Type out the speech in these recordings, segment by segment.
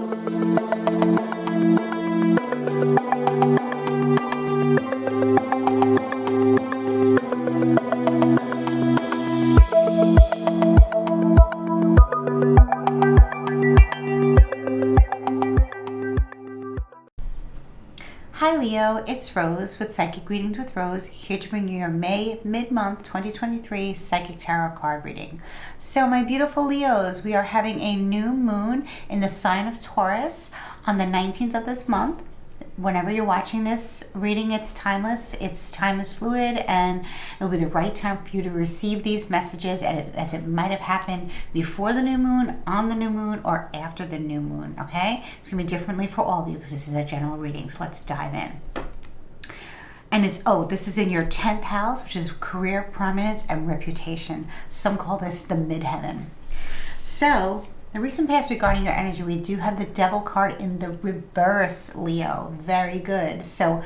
Hi Leo, it's Rose with Psychic Readings with Rose, here to bring you your May mid-month 2023 Psychic Tarot card reading. So my beautiful Leos, we are having a new moon in the sign of Taurus on the 19th of this month. Whenever you're watching this reading, it's timeless, its time is fluid, and it'll be the right time for you to receive these messages as it might have happened before the new moon, on the new moon, or after the new moon, okay? It's going to be differently for all of you because this is a general reading, so let's dive in. And this is in your 10th house, which is career, prominence, and reputation. Some call this the midheaven. So, the recent past regarding your energy, we do have the Devil card in the reverse, Leo. Very good. So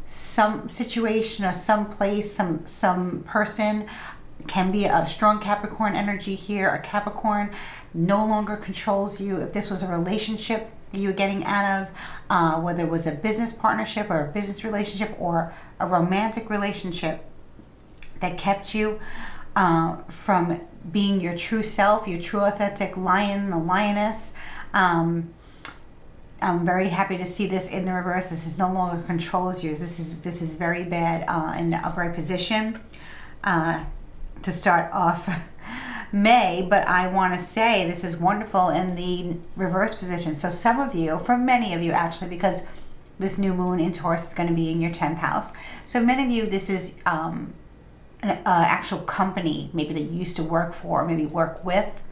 some situation or some place, some person can be a strong Capricorn energy here. A Capricorn no longer controls you. If this was a relationship you were getting out of, whether it was a business partnership or a business relationship or a romantic relationship that kept you from being your true self, your true authentic lion or lioness. I'm very happy to see this in the reverse. This is no longer controls you. This is very bad in the upright position to start off May, but I want to say this is wonderful in the reverse position. So some of you, for many of you actually, because this new moon in Taurus is going to be in your 10th house. So many of you, this is an actual company maybe that you used to work for, maybe work with.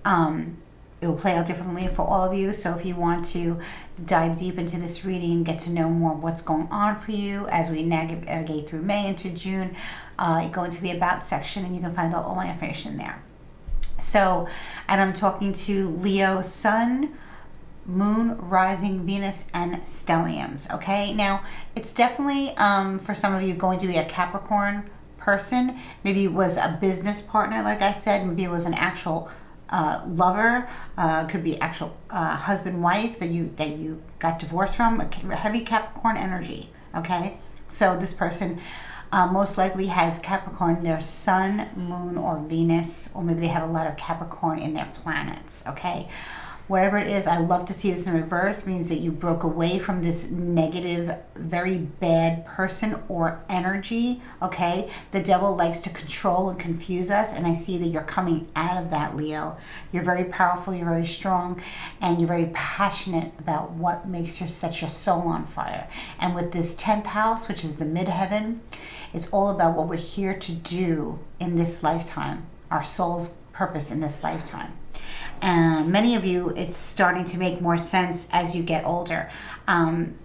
It will play out differently for all of you. So if you want to dive deep into this reading, get to know more what's going on for you as we navigate through May into June, go into the About section and you can find out all my information there. So, and I'm talking to Leo Sun, Moon, Rising, Venus, and Stelliums. Okay, now it's definitely for some of you going to be a Capricorn person. Maybe it was a business partner, like I said. Maybe it was an actual lover. Could be actual husband, wife that you got divorced from. A heavy Capricorn energy. Okay, so this person most likely has Capricorn, their sun, moon, or Venus, or maybe they have a lot of Capricorn in their planets. Okay. Whatever it is, I love to see this in reverse. Means that you broke away from this negative, very bad person or energy, okay? The devil likes to control and confuse us, and I see that you're coming out of that, Leo. You're very powerful, you're very strong, and you're very passionate about what makes set your soul on fire. And with this 10th house, which is the midheaven, it's all about what we're here to do in this lifetime, our soul's purpose in this lifetime. Many of you, it's starting to make more sense as you get older.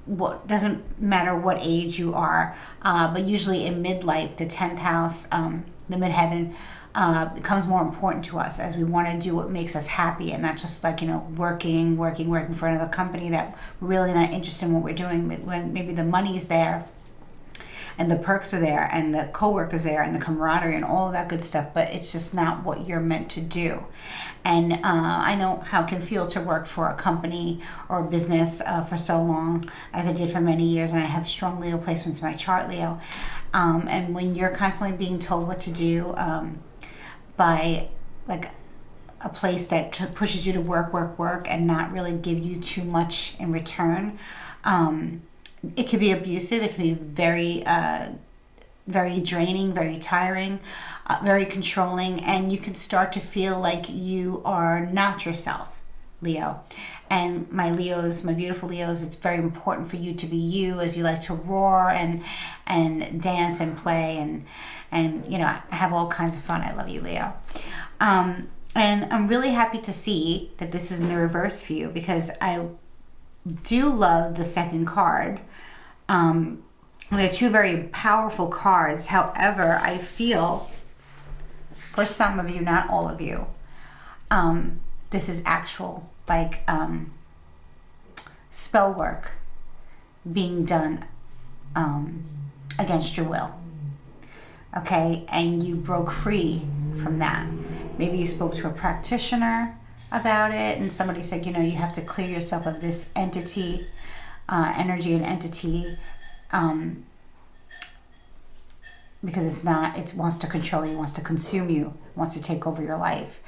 What doesn't matter what age you are, but usually in midlife, the 10th house, the midheaven, becomes more important to us as we want to do what makes us happy and not just like, working for another company that we're really not interested in what we're doing. When maybe the money's there and the perks are there and the co-workers there and the camaraderie and all of that good stuff, but it's just not what you're meant to do. And I know how it can feel to work for a company or a business for so long, as I did for many years, and I have strong Leo placements in my chart, Leo. And when you're constantly being told what to do by like a place that pushes you to work and not really give you too much in return, it can be abusive. It can be very, very draining, very tiring, very controlling, and you can start to feel like you are not yourself, Leo. And my Leos, my beautiful Leos, it's very important for you to be you, as you like to roar and dance and play and have all kinds of fun. I love you, Leo. And I'm really happy to see that this is in the reverse for you, because I do love the second card. They're two very powerful cards. However, I feel for some of you, not all of you, this is actual spell work being done against your will. Okay, and you broke free from that. Maybe you spoke to a practitioner, about it, and somebody said, you know, you have to clear yourself of this entity, energy and entity, because it's not, it wants to control you, wants to consume you, wants to take over your life.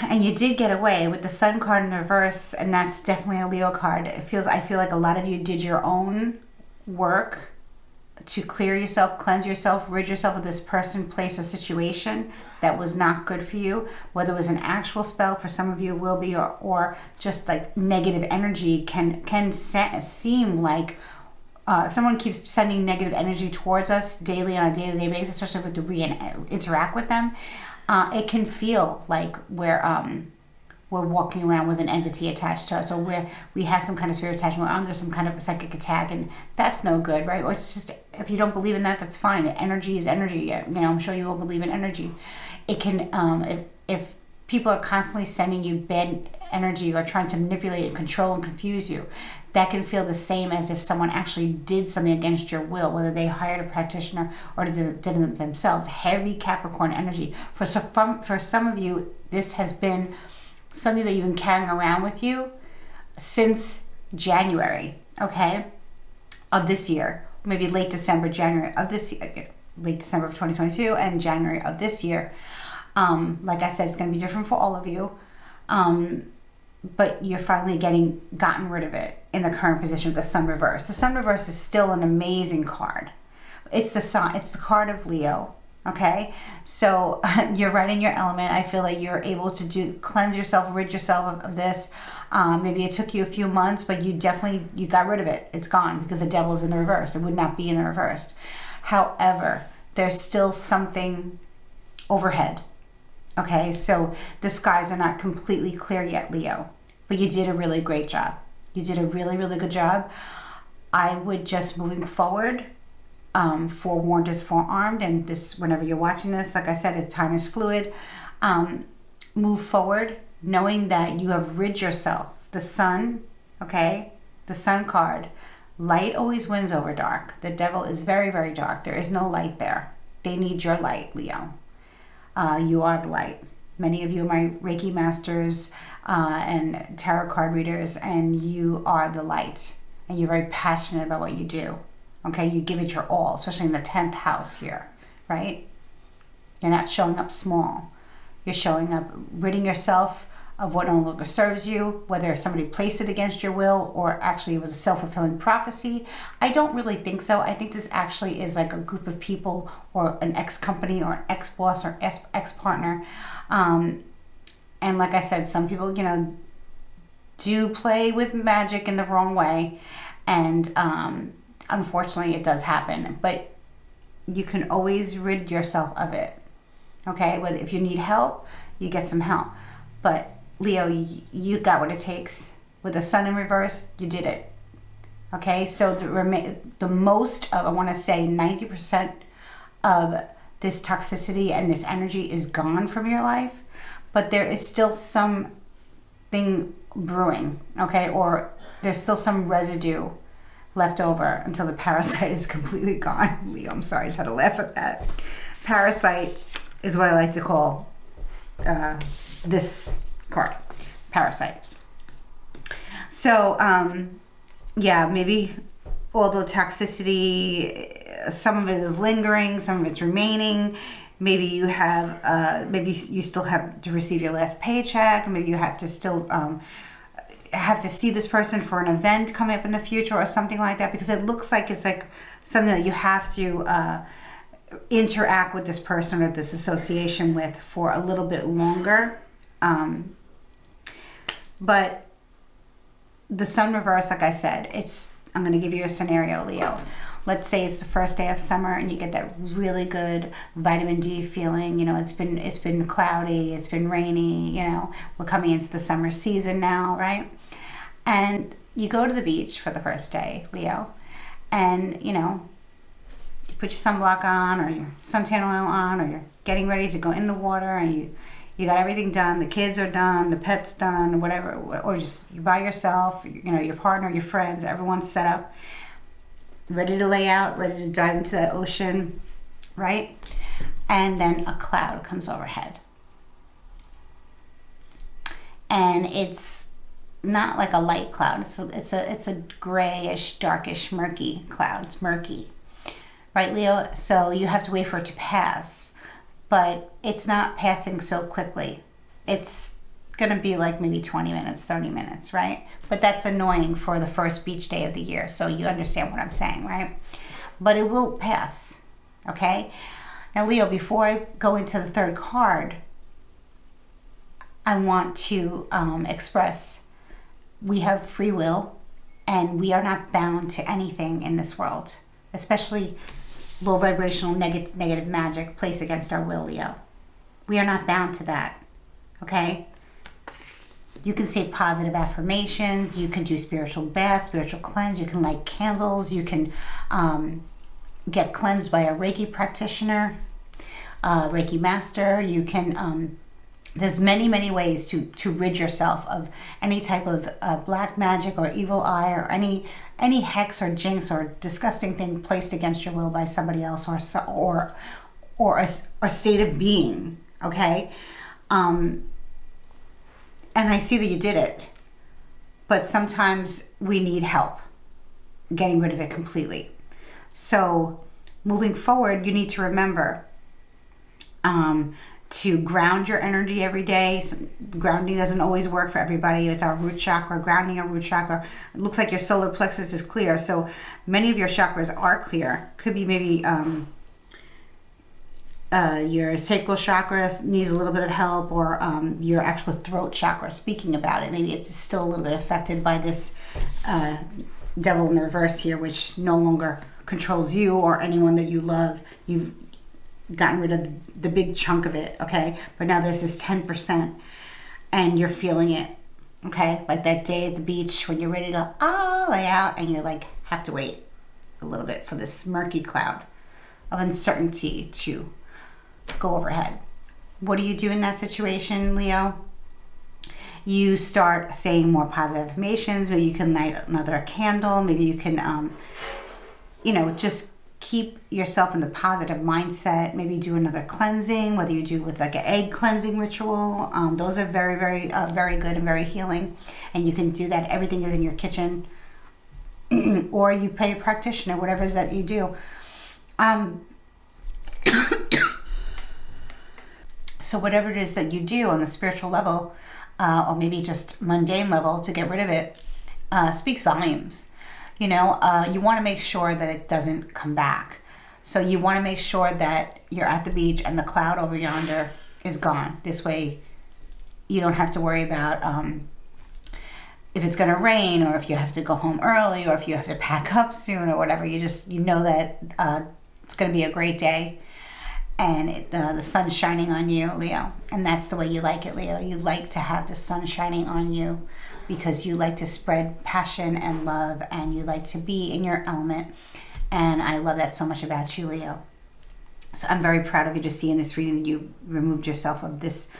And you did get away with the Sun card in reverse, and that's definitely a Leo card. I feel like a lot of you did your own work to clear yourself, cleanse yourself, rid yourself of this person, place, or situation that was not good for you. Whether it was an actual spell, for some of you it will be, or just like negative energy can seem like, if someone keeps sending negative energy towards us daily on a daily basis, especially if we interact with them, it can feel like we're walking around with an entity attached to us, or we have some kind of spirit attachment, we're under some kind of psychic attack, and that's no good, right? Or it's just, if you don't believe in that, that's fine. Energy is energy. You know, I'm sure you all believe in energy. It can, if people are constantly sending you bad energy or trying to manipulate and control and confuse you, that can feel the same as if someone actually did something against your will, whether they hired a practitioner or did it themselves. Heavy Capricorn energy. For some of you, this has been something that you've been carrying around with you since January, okay, of this year. Maybe late December, January of this year, late December of 2022 and January of this year. Like I said, it's going to be different for all of you. But you're finally gotten rid of it in the current position of the Sun reverse. The Sun reverse is still an amazing card. It's the card of Leo. Okay, so you're right in your element. I feel like you're able to cleanse yourself, rid yourself of this. Maybe it took you a few months, but you got rid of it. It's gone because the devil is in the reverse. It would not be in the reverse. However, there's still something overhead. Okay, so the skies are not completely clear yet, Leo, but you did a really great job. You did a really, really good job. I would just, moving forward, forewarned is forearmed, and this, whenever you're watching this, like I said, time is fluid. Move forward knowing that you have rid yourself. The Sun, okay, the Sun card, light always wins over dark. The devil is very, very dark. There is no light there. They need your light, Leo. You are the light. Many of you are my Reiki masters and tarot card readers, and you are the light, and you're very passionate about what you do. Okay, you give it your all, especially in the 10th house here, right? You're not showing up small. You're showing up, ridding yourself of what no longer serves you, whether somebody placed it against your will or actually it was a self-fulfilling prophecy. I don't really think so. I think this actually is like a group of people or an ex-company or an ex-boss or ex-partner. And like I said, some people, you know, do play with magic in the wrong way. And unfortunately, it does happen. But you can always rid yourself of it. Okay? Whether if you need help, you get some help. But Leo, you got what it takes. With the Sun in reverse, you did it. Okay, so the most of, I want to say 90% of this toxicity and this energy is gone from your life, but there is still something brewing, okay, or there's still some residue left over until the parasite is completely gone. Leo, I'm sorry, I just had to laugh at that. Parasite is what I like to call this card, parasite. So, yeah, maybe all the toxicity, some of it is lingering, some of it's remaining. Maybe you have, maybe you still have to receive your last paycheck. Maybe you have to still have to see this person for an event coming up in the future or something like that, because it looks like it's like something that you have to interact with this person or this association with for a little bit longer. But the Sun reverse, like I said, I'm going to give you a scenario, Leo. Let's say it's the first day of summer and you get that really good vitamin D feeling. You know, it's been cloudy, it's been rainy, you know, we're coming into the summer season now, right? And you go to the beach for the first day, Leo, and, you know, you put your sunblock on or your suntan oil on, or you're getting ready to go in the water, and you got everything done. The kids are done, the pet's done, whatever, or just you by yourself, you know, your partner, your friends, everyone's set up, ready to lay out, ready to dive into that ocean, right? and then a cloud comes overhead. And it's not like a light cloud. It's a grayish, darkish, murky cloud. It's murky, right, Leo? So you have to wait for it to pass, but it's not passing so quickly. It's gonna be like maybe 20 minutes, 30 minutes, right? But that's annoying for the first beach day of the year. So you understand what I'm saying, right? But it will pass, okay? Now, Leo, before I go into the third card, I want to express we have free will and we are not bound to anything in this world, especially low vibrational negative magic placed against our will, Leo. We are not bound to that, okay? You can say positive affirmations, you can do spiritual baths, spiritual cleanse, you can light candles, you can get cleansed by a Reiki practitioner, Reiki master. You can there's many ways to rid yourself of any type of black magic or evil eye or any hex or jinx or disgusting thing placed against your will by somebody else or a state of being, okay? And I see that you did it, but sometimes we need help getting rid of it completely. So moving forward, you need to remember to ground your energy every day. Grounding doesn't always work for everybody. It's our root chakra, grounding our root chakra. It looks like your solar plexus is clear. So many of your chakras are clear. Could be maybe your sacral chakra needs a little bit of help, or your actual throat chakra, speaking about it. Maybe it's still a little bit affected by this devil in the reverse here, which no longer controls you or anyone that you love. You've gotten rid of the big chunk of it, okay? But now there's this 10% and you're feeling it, okay? Like that day at the beach when you're ready to lay out and you're like, have to wait a little bit for this murky cloud of uncertainty to go overhead. What do you do in that situation, Leo? You start saying more positive affirmations. Maybe you can light another candle. Maybe you can, just keep yourself in the positive mindset. Maybe do another cleansing, whether you do with like an egg cleansing ritual. Those are very, very, very good and very healing. And you can do that. Everything is in your kitchen. Or you pay a practitioner, whatever it is that you do. So whatever it is that you do on the spiritual level, or maybe just mundane level to get rid of it, speaks volumes. You want to make sure that it doesn't come back. So you want to make sure that you're at the beach and the cloud over yonder is gone. This way you don't have to worry about if it's going to rain, or if you have to go home early, or if you have to pack up soon or whatever. You know that it's going to be a great day. And the sun's shining on you, Leo. And that's the way you like it, Leo. You like to have the sun shining on you because you like to spread passion and love, and you like to be in your element. And I love that so much about you, Leo. So I'm very proud of you to see in this reading that you removed yourself of this,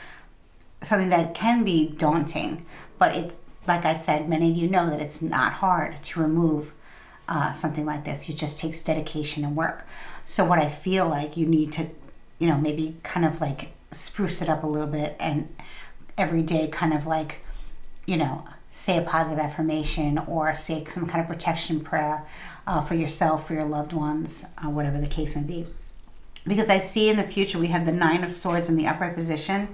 something that can be daunting. But it's, like I said, many of you know that it's not hard to remove something like this. It just takes dedication and work. So what I feel like you need to, maybe kind of like spruce it up a little bit, and every day kind of like, say a positive affirmation or say some kind of protection prayer for yourself, for your loved ones, whatever the case may be. Because I see in the future we have the 9 of Swords in the upright position.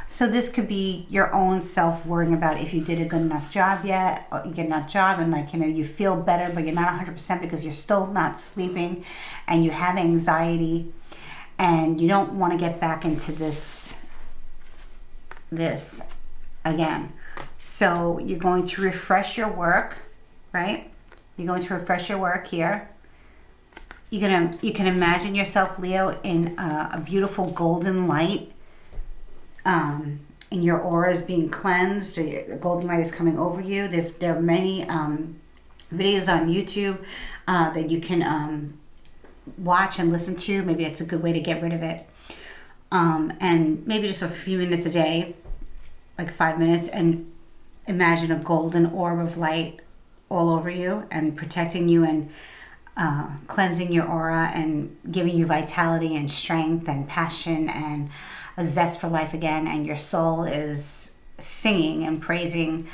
So this could be your own self worrying about if you did a good enough job yet, or you get enough job, and you feel better, but you're not 100% because you're still not sleeping and you have anxiety and you don't want to get back into this again. So you're going to refresh your work, right? You're going to refresh your work here. You can imagine yourself, Leo, in a beautiful golden light. And your aura is being cleansed, or the golden light is coming over you. There are many videos on YouTube that you can watch and listen to. Maybe it's a good way to get rid of it. And maybe just a few minutes a day, like 5 minutes, and imagine a golden orb of light all over you and protecting you and cleansing your aura and giving you vitality and strength and passion and a zest for life again, and your soul is singing and praising,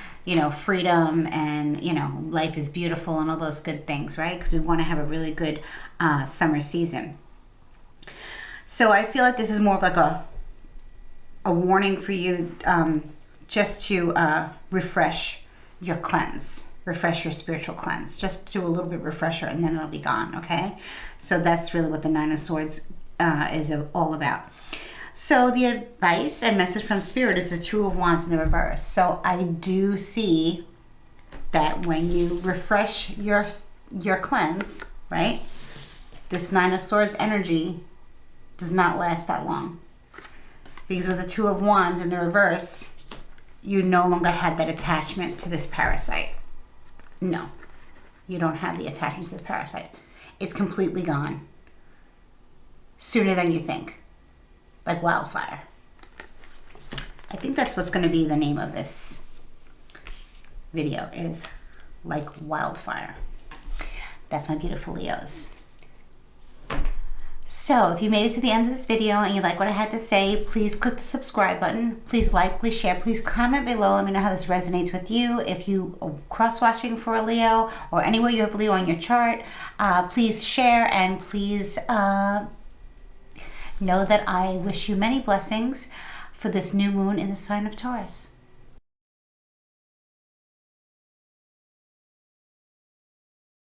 freedom and, life is beautiful and all those good things, right? Because we want to have a really good summer season. So I feel like this is more of like a warning for you, just to refresh your spiritual cleanse. Just do a little bit refresher and then it'll be gone, okay? So that's really what the Nine of Swords is all about. So the advice and message from Spirit is the Two of Wands in the reverse. So I do see that when you refresh your cleanse, right? This Nine of Swords energy does not last that long. Because with the Two of Wands in the reverse, you no longer have that attachment to this parasite. No, you don't have the attachment to this parasite. It's completely gone. Sooner than you think. Like wildfire. I think that's what's going to be the name of this video, is like wildfire. That's my beautiful Leos. So if you made it to the end of this video and you like what I had to say, please click the subscribe button. Please like, please share, please comment below. Let me know how this resonates with you. If you are cross-watching for a Leo or anywhere you have Leo on your chart, please share, and please know that I wish you many blessings for this new moon in the sign of Taurus.